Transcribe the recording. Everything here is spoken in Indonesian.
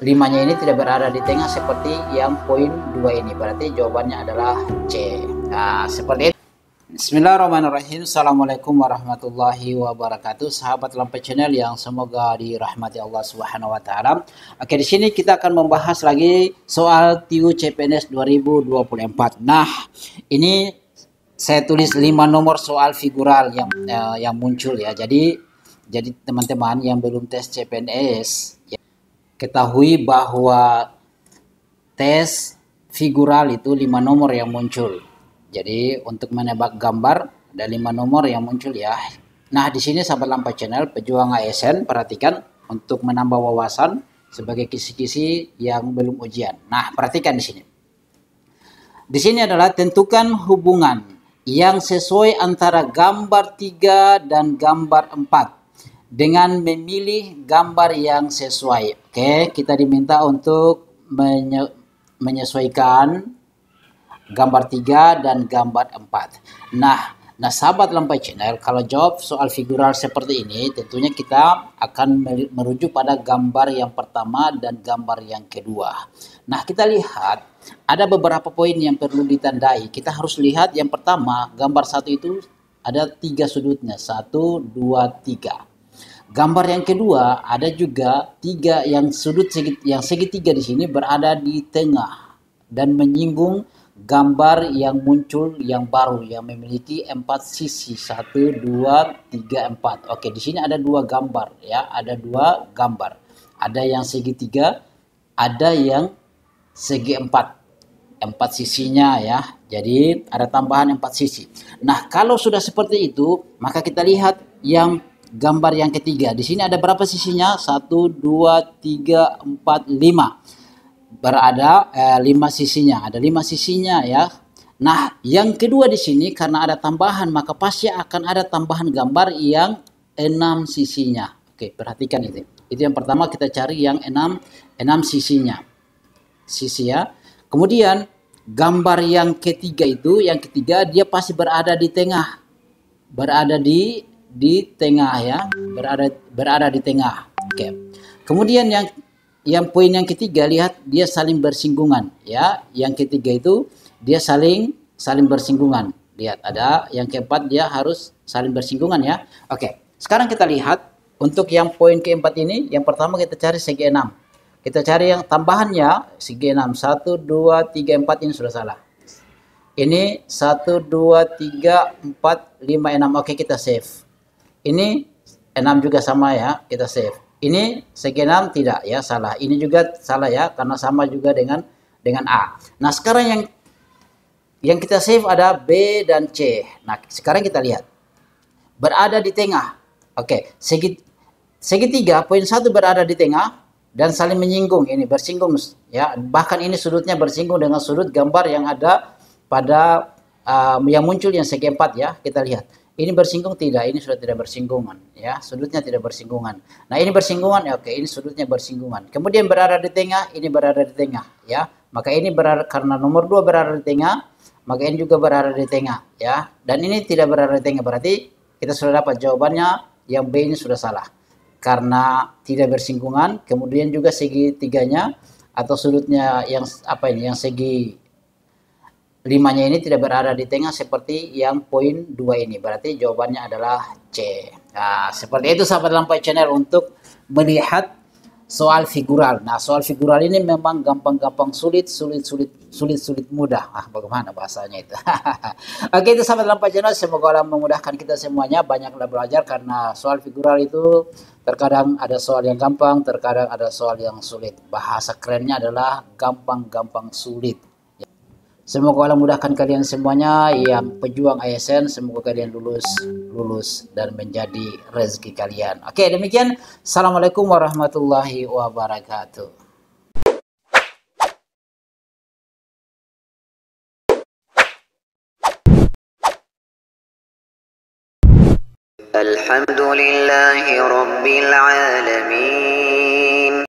limanya ini tidak berada di tengah seperti yang poin 2 ini. Berarti jawabannya adalah C. Nah, seperti itu. Bismillahirrahmanirrahim. Assalamualaikum warahmatullahi wabarakatuh. Sahabat Lampai Channel yang semoga dirahmati Allah Subhanahu wa taala. Oke, di sini kita akan membahas lagi soal TIU CPNS 2024. Nah, ini saya tulis 5 nomor soal figural yang muncul ya. Jadi teman-teman yang belum tes CPNS ya, ketahui bahwa tes figural itu 5 nomor yang muncul. Jadi untuk menebak gambar ada 5 nomor yang muncul ya. Nah, di sini sahabat Lampai Channel pejuang ASN, perhatikan untuk menambah wawasan sebagai kisi-kisi yang belum ujian. Nah, perhatikan di sini. Di sini adalah tentukan hubungan yang sesuai antara gambar 3 dan gambar 4 dengan memilih gambar yang sesuai. Oke, kita diminta untuk menyesuaikan gambar 3 dan gambar 4. Nah sahabat Lampai Channel, kalau jawab soal figural seperti ini, tentunya kita akan merujuk pada gambar yang pertama dan gambar yang kedua. Nah, kita lihat ada beberapa poin yang perlu ditandai. Kita harus lihat yang pertama, gambar 1 itu ada 3 sudutnya, 1, 2, 3. Gambar yang kedua ada juga 3 yang segitiga di sini berada di tengah dan menyinggung gambar yang muncul yang baru yang memiliki 4 sisi, 1, 2, 3, 4. Oke, di sini ada 2 gambar ya, ada 2 gambar. Ada yang segitiga, ada yang segi 4 sisinya ya. Jadi ada tambahan 4 sisi. Nah, kalau sudah seperti itu, maka kita lihat yang gambar yang ketiga. Di sini ada berapa sisinya? 1, 2, 3, 4, 5. Berada 5 sisinya. Ada 5 sisinya ya. Nah, yang kedua di sini karena ada tambahan, maka pasti akan ada tambahan gambar yang 6 sisinya. Oke, perhatikan itu. Itu yang pertama, kita cari yang 6 sisinya. Sisi ya. Kemudian gambar yang ketiga itu, dia pasti berada di tengah. Berada di tengah ya, berada di tengah. Oke. Kemudian yang poin yang ketiga, lihat dia saling bersinggungan ya. Yang ketiga itu dia saling bersinggungan. Lihat ada yang keempat, dia harus saling bersinggungan ya. Oke. Sekarang kita lihat untuk yang poin keempat ini, yang pertama kita cari segi 6. Kita cari yang tambahannya segi 6. 1, 2, 3, 4 ini sudah salah. Ini 1, 2, 3, 4, 5, 6. Oke, kita save. Ini 6 juga sama ya, kita save. Ini segi 6 tidak ya, salah. Ini juga salah ya, karena sama juga dengan A. Nah, sekarang yang kita save ada B dan C. Nah, sekarang kita lihat. Berada di tengah. Oke, segitiga poin 1 berada di tengah dan saling menyinggung. Ini bersinggung ya. Bahkan ini sudutnya bersinggung dengan sudut gambar yang ada pada yang muncul yang segi 4 ya. Kita lihat. Ini bersinggung tidak, ini sudah tidak bersinggungan ya, sudutnya tidak bersinggungan. Nah, ini bersinggungan ya, oke, ini sudutnya bersinggungan. Kemudian berada di tengah, ini berada di tengah ya. Maka ini karena nomor 2 berada di tengah, maka ini juga berada di tengah ya. Dan ini tidak berada di tengah, berarti kita sudah dapat jawabannya yang B ini sudah salah. Karena tidak bersinggungan, kemudian juga segitiganya atau sudutnya yang segi 5-nya ini tidak berada di tengah seperti yang poin 2 ini. Berarti jawabannya adalah C. Nah, seperti itu sahabat Lampai Channel untuk melihat soal figural. Nah, soal figural ini memang gampang-gampang sulit mudah. Bagaimana bahasanya itu? Oke, itu sahabat Lampai Channel, semoga Allah memudahkan kita semuanya. Banyaklah belajar karena soal figural itu terkadang ada soal yang gampang, terkadang ada soal yang sulit. Bahasa kerennya adalah gampang-gampang sulit. Semoga Allah mudahkan kalian semuanya yang pejuang ASN, semoga kalian lulus dan menjadi rezeki kalian. Oke, demikian. Assalamualaikum warahmatullahi wabarakatuh. Alhamdulillahi Rabbil Alamin.